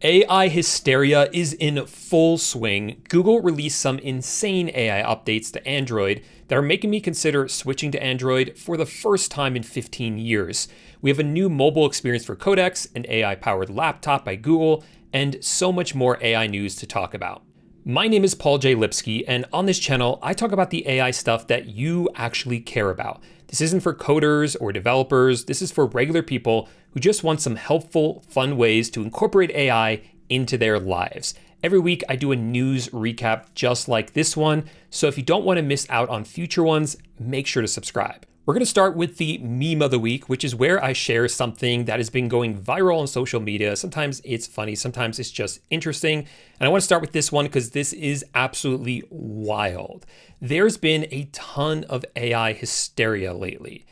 AI hysteria is in full swing. Google released some insane AI updates to Android that are making me consider switching to Android for the first time in 15 years. We have a new mobile experience for Codex, an AI-powered laptop by Google, and so much more AI news to talk about. My name is Paul J. Lipsky, and on this channel, I talk about the AI stuff that you actually care about. This isn't for coders or developers. This is for regular people who just want some helpful, fun ways to incorporate AI into their lives. Every week, I do a news recap just like this one. So if you don't want to miss out on future ones, make sure to subscribe. We're going to start with the meme of the week, which is where I share something that has been going viral on social media. Sometimes it's funny, sometimes it's just interesting. And I want to start with this one because this is absolutely wild. There's been a ton of AI hysteria lately.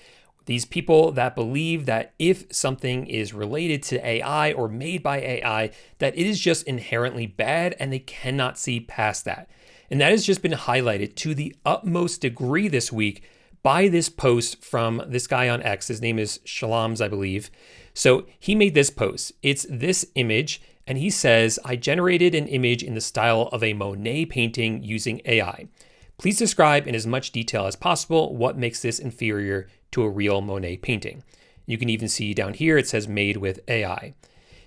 These people that believe that if something is related to AI or made by AI, that it is just inherently bad and they cannot see past that. And that has just been highlighted to the utmost degree this week by this post from this guy on X. His name is Shalams, I believe. So he made this post. It's this image, and he says, I generated an image in the style of a Monet painting using AI. Please describe in as much detail as possible what makes this inferior to a real Monet painting. You can even see down here, it says made with AI.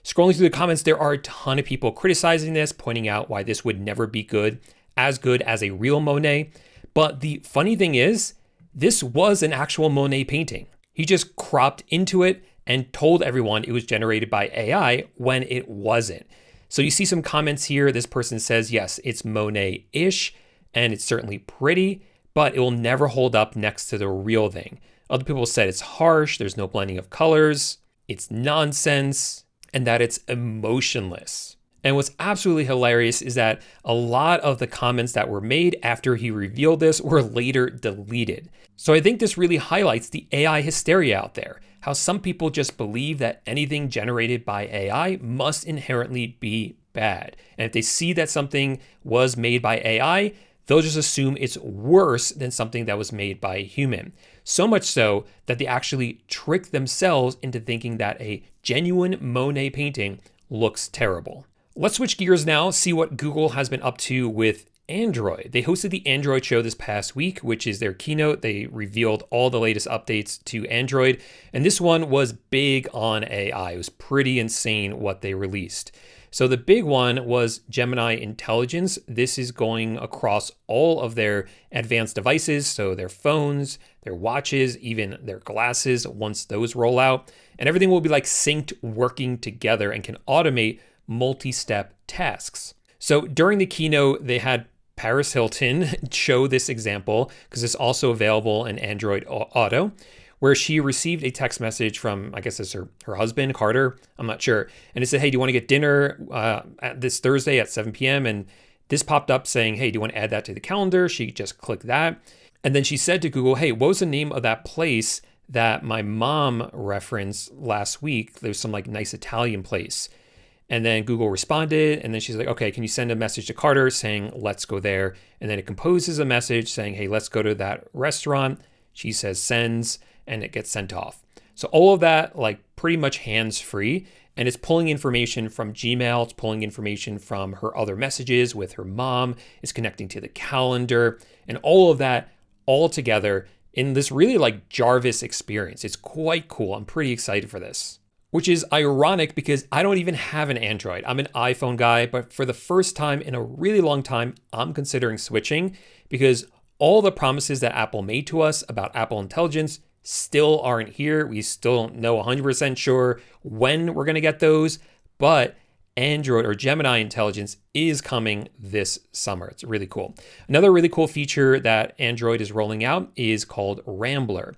Scrolling through the comments, there are a ton of people criticizing this, pointing out why this would never be good as a real Monet. But the funny thing is, this was an actual Monet painting. He just cropped into it and told everyone it was generated by AI when it wasn't. So you see some comments here. This person says, yes, it's Monet-ish, and it's certainly pretty, but it will never hold up next to the real thing. Other people said it's harsh, there's no blending of colors, it's nonsense, and that it's emotionless. And what's absolutely hilarious is that a lot of the comments that were made after he revealed this were later deleted. So I think this really highlights the AI hysteria out there, how some people just believe that anything generated by AI must inherently be bad. And if they see that something was made by AI, they'll just assume it's worse than something that was made by a human. So much so that they actually trick themselves into thinking that a genuine Monet painting looks terrible. Let's switch gears now, see what Google has been up to with Android. They hosted the Android show this past week, which is their keynote. They revealed all the latest updates to Android, and this one was big on AI. It was pretty insane what they released. So the big one was Gemini Intelligence. This is going across all of their advanced devices, so their phones, their watches, even their glasses once those roll out. And everything will be like synced, working together, and can automate multi-step tasks. So during the keynote, they had Paris Hilton show this example because it's also available in Android Auto, where she received a text message from, I guess it's her husband, Carter, I'm not sure. And it said, hey, do you want to get dinner this Thursday at 7 p.m.? And this popped up saying, hey, do you want to add that to the calendar? She just clicked that. And then she said to Google, hey, what was the name of that place that my mom referenced last week? There's some like nice Italian place. And then Google responded, and then she's like, okay, can you send a message to Carter saying, let's go there? And then it composes a message saying, hey, let's go to that restaurant. She says sends, and it gets sent off. So all of that, like pretty much hands-free, and it's pulling information from Gmail, it's pulling information from her other messages with her mom, it's connecting to the calendar, and all of that all together in this really like Jarvis experience. It's quite cool. I'm pretty excited for this. Which is ironic because I don't even have an Android. I'm an iPhone guy, but for the first time in a really long time, I'm considering switching because all the promises that Apple made to us about Apple Intelligence still aren't here. We still don't know 100% sure when we're going to get those, but Android or Gemini Intelligence is coming this summer. It's really cool. Another really cool feature that Android is rolling out is called Rambler.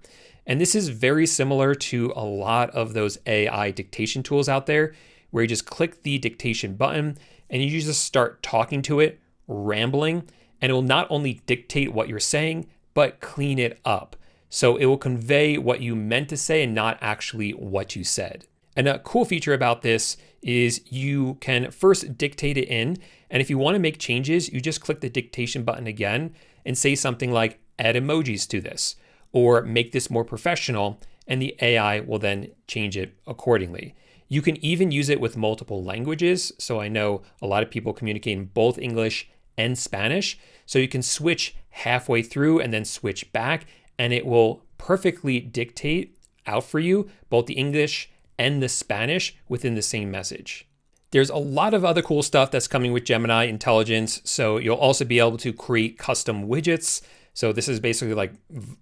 And this is very similar to a lot of those AI dictation tools out there where you just click the dictation button and you just start talking to it, rambling, and it will not only dictate what you're saying, but clean it up. So it will convey what you meant to say and not actually what you said. And a cool feature about this is you can first dictate it in, and if you want to make changes, you just click the dictation button again and say something like add emojis to this, or make this more professional, and the AI will then change it accordingly. You can even use it with multiple languages. So I know a lot of people communicate in both English and Spanish. So you can switch halfway through and then switch back, and it will perfectly dictate out for you both the English and the Spanish within the same message. There's a lot of other cool stuff that's coming with Gemini Intelligence. So you'll also be able to create custom widgets. So this is basically like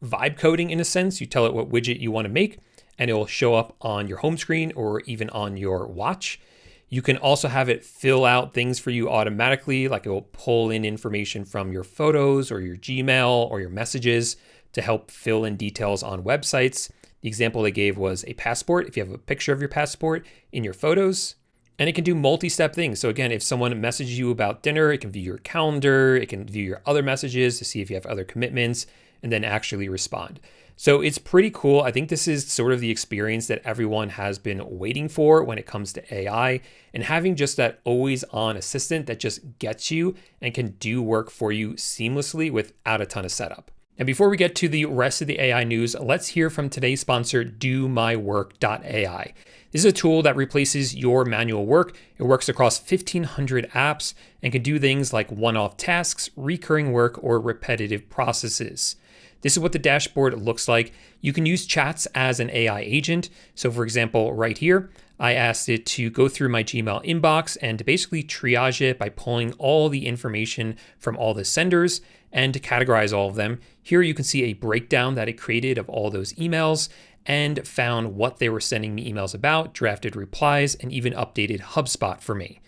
vibe coding in a sense. You tell it what widget you want to make, and it will show up on your home screen or even on your watch. You can also have it fill out things for you automatically, like it will pull in information from your photos or your Gmail or your messages to help fill in details on websites. The example they gave was a passport, if you have a picture of your passport in your photos. And it can do multi-step things. So again, if someone messages you about dinner, it can view your calendar, it can view your other messages to see if you have other commitments, and then actually respond. So it's pretty cool. I think this is sort of the experience that everyone has been waiting for when it comes to AI, and having just that always on assistant that just gets you and can do work for you seamlessly without a ton of setup. And before we get to the rest of the AI news, let's hear from today's sponsor, DoMyWork.ai. This is a tool that replaces your manual work. It works across 1,500 apps and can do things like one-off tasks, recurring work, or repetitive processes. This is what the dashboard looks like. You can use chats as an AI agent. So for example, right here, I asked it to go through my Gmail inbox and to basically triage it by pulling all the information from all the senders and to categorize all of them. Here you can see a breakdown that it created of all those emails and found what they were sending me emails about, drafted replies, and even updated HubSpot for me.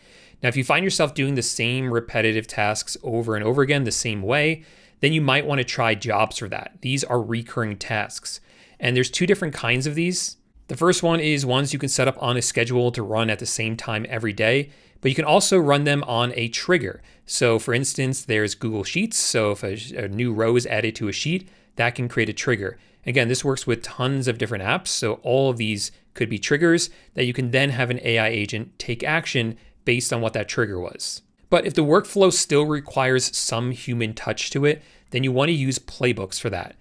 Now, if you find yourself doing the same repetitive tasks over and over again the same way, then you might want to try jobs for that. These are recurring tasks. And there's two different kinds of these. The first one is ones you can set up on a schedule to run at the same time every day, but you can also run them on a trigger. So for instance, there's Google Sheets. So if a new row is added to a sheet, that can create a trigger. Again, this works with tons of different apps. So all of these could be triggers that you can then have an AI agent take action based on what that trigger was. But if the workflow still requires some human touch to it, then you want to use playbooks for that.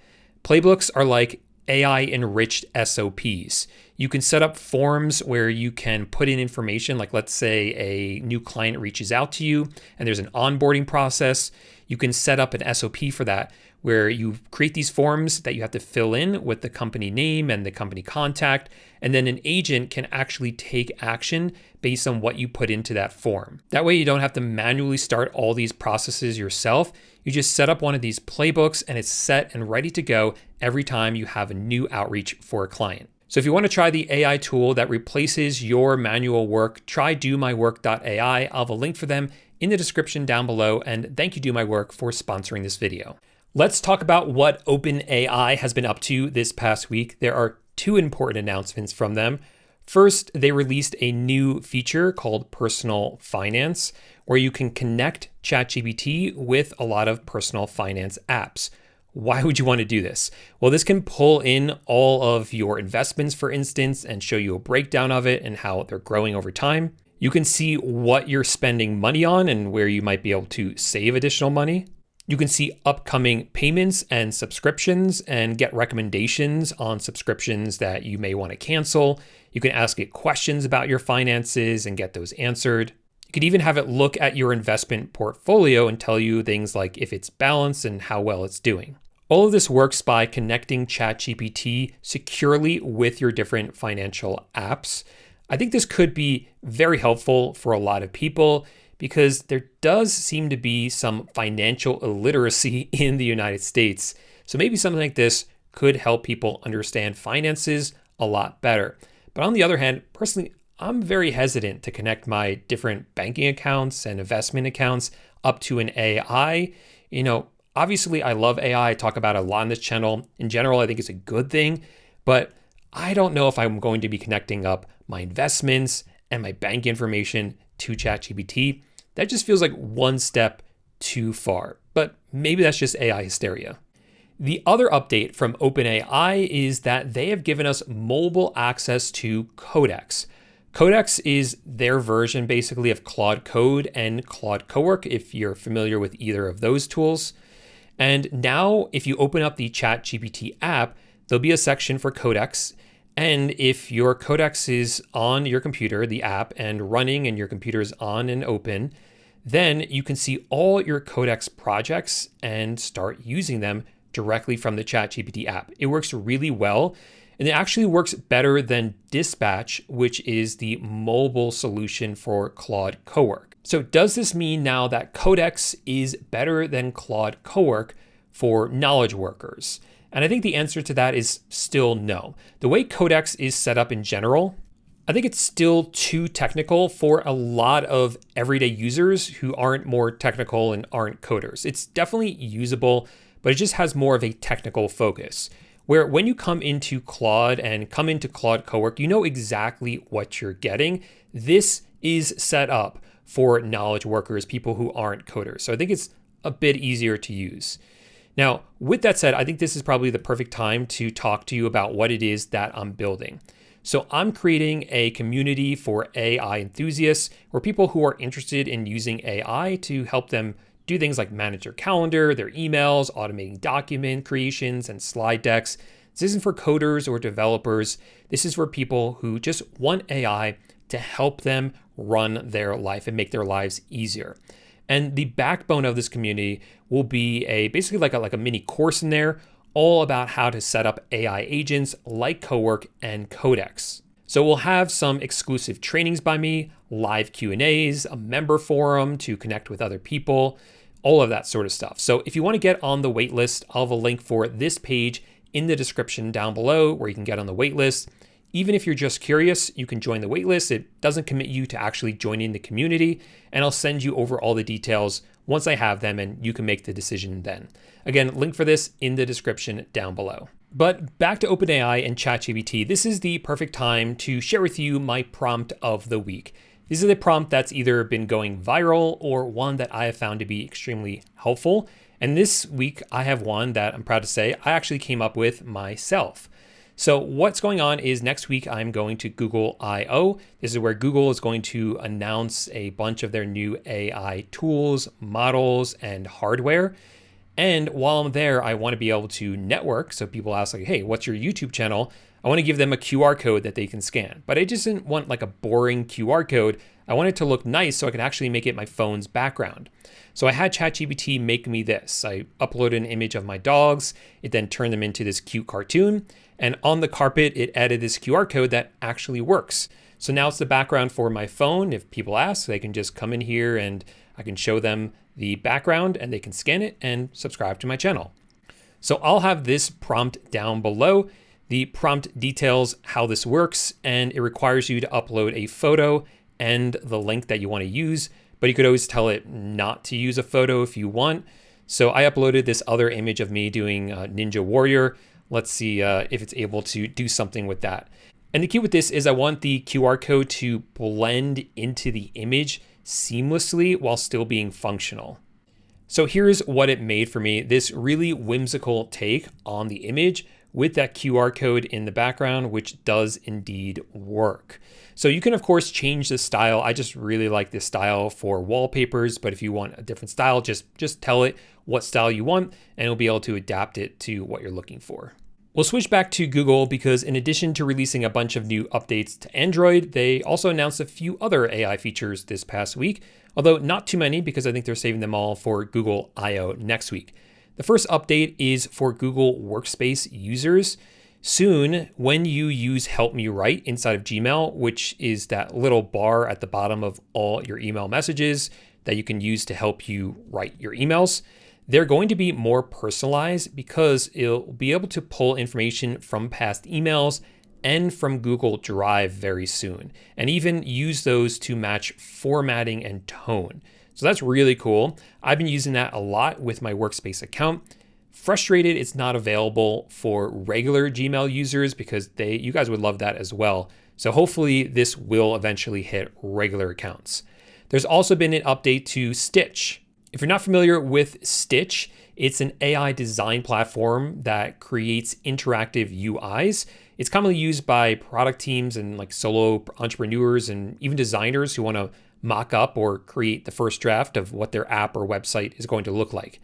Playbooks are like AI-enriched SOPs. You can set up forms where you can put in information, like let's say a new client reaches out to you and there's an onboarding process. You can set up an SOP for that, where you create these forms that you have to fill in with the company name and the company contact, and then an agent can actually take action based on what you put into that form. That way you don't have to manually start all these processes yourself. You just set up one of these playbooks and it's set and ready to go every time you have a new outreach for a client. So if you want to try the AI tool that replaces your manual work, try DoMyWork.ai. I'll have a link for them in the description down below, and thank you DoMyWork for sponsoring this video. Let's talk about what OpenAI has been up to this past week. There are two important announcements from them. First, they released a new feature called Personal Finance, where you can connect ChatGPT with a lot of personal finance apps. Why would you want to do this? Well, this can pull in all of your investments, for instance, and show you a breakdown of it and how they're growing over time. You can see what you're spending money on and where you might be able to save additional money. You can see upcoming payments and subscriptions and get recommendations on subscriptions that you may want to cancel. You can ask it questions about your finances and get those answered. You could even have it look at your investment portfolio and tell you things like if it's balanced and how well it's doing. All of this works by connecting ChatGPT securely with your different financial apps. I think this could be very helpful for a lot of people because there does seem to be some financial illiteracy in the United States. So maybe something like this could help people understand finances a lot better. But on the other hand, personally, I'm very hesitant to connect my different banking accounts and investment accounts up to an AI. Obviously I love AI. I talk about it a lot on this channel. In general, I think it's a good thing, but I don't know if I'm going to be connecting up my investments and my bank information to ChatGPT. That just feels like one step too far, but maybe that's just AI hysteria. The other update from OpenAI is that they have given us mobile access to Codex. Codex is their version basically of Claude Code and Claude Cowork, if you're familiar with either of those tools. And now if you open up the ChatGPT app, there'll be a section for Codex, And if your Codex is on your computer, the app, and running and your computer is on and open, then you can see all your Codex projects and start using them directly from the ChatGPT app. It works really well, and it actually works better than Dispatch, which is the mobile solution for Claude Cowork. So does this mean now that Codex is better than Claude Cowork for knowledge workers? And I think the answer to that is still no. The way Codex is set up in general, I think it's still too technical for a lot of everyday users who aren't more technical and aren't coders. It's definitely usable, but it just has more of a technical focus. Where when you come into Claude and come into Claude Cowork, you know exactly what you're getting. This is set up for knowledge workers, people who aren't coders. So I think it's a bit easier to use. Now, with that said, I think this is probably the perfect time to talk to you about what it is that I'm building. So I'm creating a community for AI enthusiasts or people who are interested in using AI to help them do things like manage their calendar, their emails, automating document creations and slide decks. This isn't for coders or developers. This is for people who just want AI to help them run their life and make their lives easier. And the backbone of this community will be basically like a mini course in there, all about how to set up AI agents like Cowork and Codex. So we'll have some exclusive trainings by me, live Q&As, a member forum to connect with other people, all of that sort of stuff. So if you want to get on the waitlist, I'll have a link for this page in the description down below where you can get on the waitlist. Even if you're just curious, you can join the waitlist. It doesn't commit you to actually joining the community, and I'll send you over all the details once I have them, and you can make the decision then. Again, link for this in the description down below. But back to OpenAI and ChatGPT, this is the perfect time to share with you my prompt of the week. This is a prompt that's either been going viral or one that I have found to be extremely helpful. And this week, I have one that I'm proud to say I actually came up with myself. So what's going on is next week I'm going to Google I/O. This is where Google is going to announce a bunch of their new AI tools, models, and hardware. And while I'm there, I want to be able to network. So people ask like, hey, what's your YouTube channel? I want to give them a QR code that they can scan. But I just didn't want like a boring QR code. I want it to look nice so I can actually make it my phone's background. So I had ChatGPT make me this. I uploaded an image of my dogs. It then turned them into this cute cartoon. And on the carpet, it added this QR code that actually works. So now it's the background for my phone. If people ask, they can just come in here and I can show them the background and they can scan it and subscribe to my channel. So I'll have this prompt down below. The prompt details how this works, and it requires you to upload a photo and the link that you want to use, but you could always tell it not to use a photo if you want. So I uploaded this other image of me doing Ninja Warrior. Let's see if it's able to do something with that. And the key with this is I want the QR code to blend into the image seamlessly while still being functional. So here's what it made for me, this really whimsical take on the image with that QR code in the background, which does indeed work. So you can of course change the style. I just really like this style for wallpapers, but if you want a different style, just tell it what style you want and it'll be able to adapt it to what you're looking for. We'll switch back to Google because in addition to releasing a bunch of new updates to Android, they also announced a few other AI features this past week, although not too many because I think they're saving them all for Google I/O next week. The first update is for Google Workspace users. Soon, when you use Help Me Write inside of Gmail, which is that little bar at the bottom of all your email messages that you can use to help you write your emails, they're going to be more personalized because it'll be able to pull information from past emails and from Google Drive very soon, and even use those to match formatting and tone. So that's really cool. I've been using that a lot with my Workspace account. Frustrated it's not available for regular Gmail users because you guys would love that as well. So hopefully this will eventually hit regular accounts. There's also been an update to Stitch. If you're not familiar with Stitch, it's an AI design platform that creates interactive UIs. It's commonly used by product teams and like solo entrepreneurs and even designers who want to mock up or create the first draft of what their app or website is going to look like.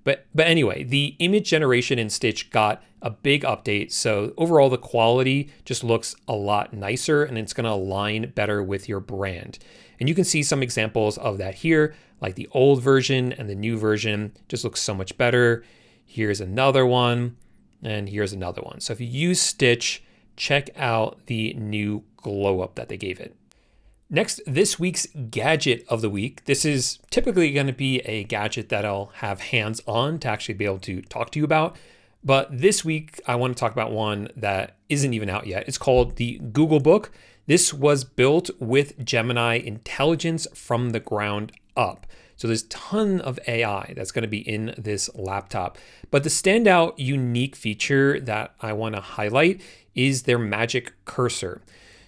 But anyway, the image generation in Stitch got a big update. So overall, the quality just looks a lot nicer and it's going to align better with your brand. And you can see some examples of that here, like the old version and the new version just looks so much better. Here's another one, and here's another one. So if you use Stitch, check out the new glow up that they gave it. Next, this week's gadget of the week. This is typically going to be a gadget that I'll have hands on to actually be able to talk to you about. But this week, I want to talk about one that isn't even out yet. It's called the Google Book. This was built with Gemini intelligence from the ground up. So there's a ton of AI that's going to be in this laptop. But the standout unique feature that I want to highlight is their magic cursor.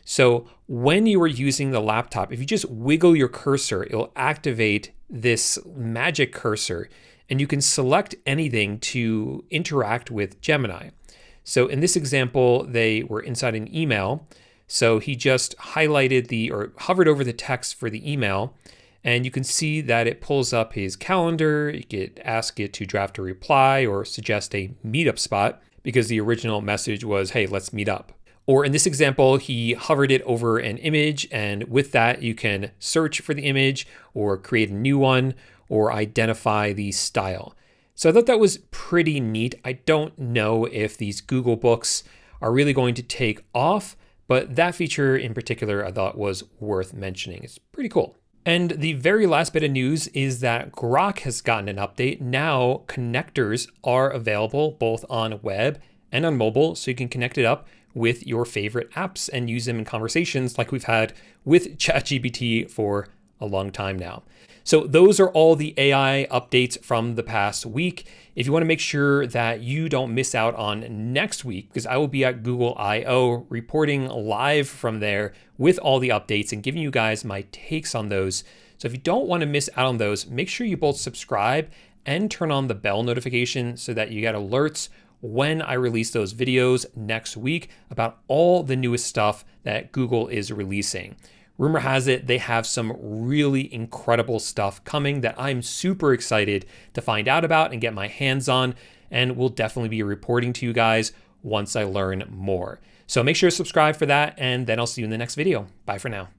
So when you are using the laptop, if you just wiggle your cursor, it'll activate this magic cursor and you can select anything to interact with Gemini. So in this example, they were inside an email. So he just highlighted or hovered over the text for the email, and you can see that it pulls up his calendar. You could ask it to draft a reply or suggest a meetup spot because the original message was, hey, let's meet up. Or in this example, he hovered it over an image, and with that, you can search for the image or create a new one or identify the style. So I thought that was pretty neat. I don't know if these Google Books are really going to take off, but that feature in particular I thought was worth mentioning. It's pretty cool. And the very last bit of news is that Grok has gotten an update. Now connectors are available both on web and on mobile, so you can connect it up with your favorite apps and use them in conversations like we've had with ChatGPT for a long time now. So those are all the AI updates from the past week. If you want to make sure that you don't miss out on next week, because I will be at Google I/O reporting live from there with all the updates and giving you guys my takes on those. So if you don't want to miss out on those, make sure you both subscribe and turn on the bell notification so that you get alerts when I release those videos next week about all the newest stuff that Google is releasing. Rumor has it they have some really incredible stuff coming that I'm super excited to find out about and get my hands on, and will definitely be reporting to you guys once I learn more. So make sure to subscribe for that, and then I'll see you in the next video. Bye for now.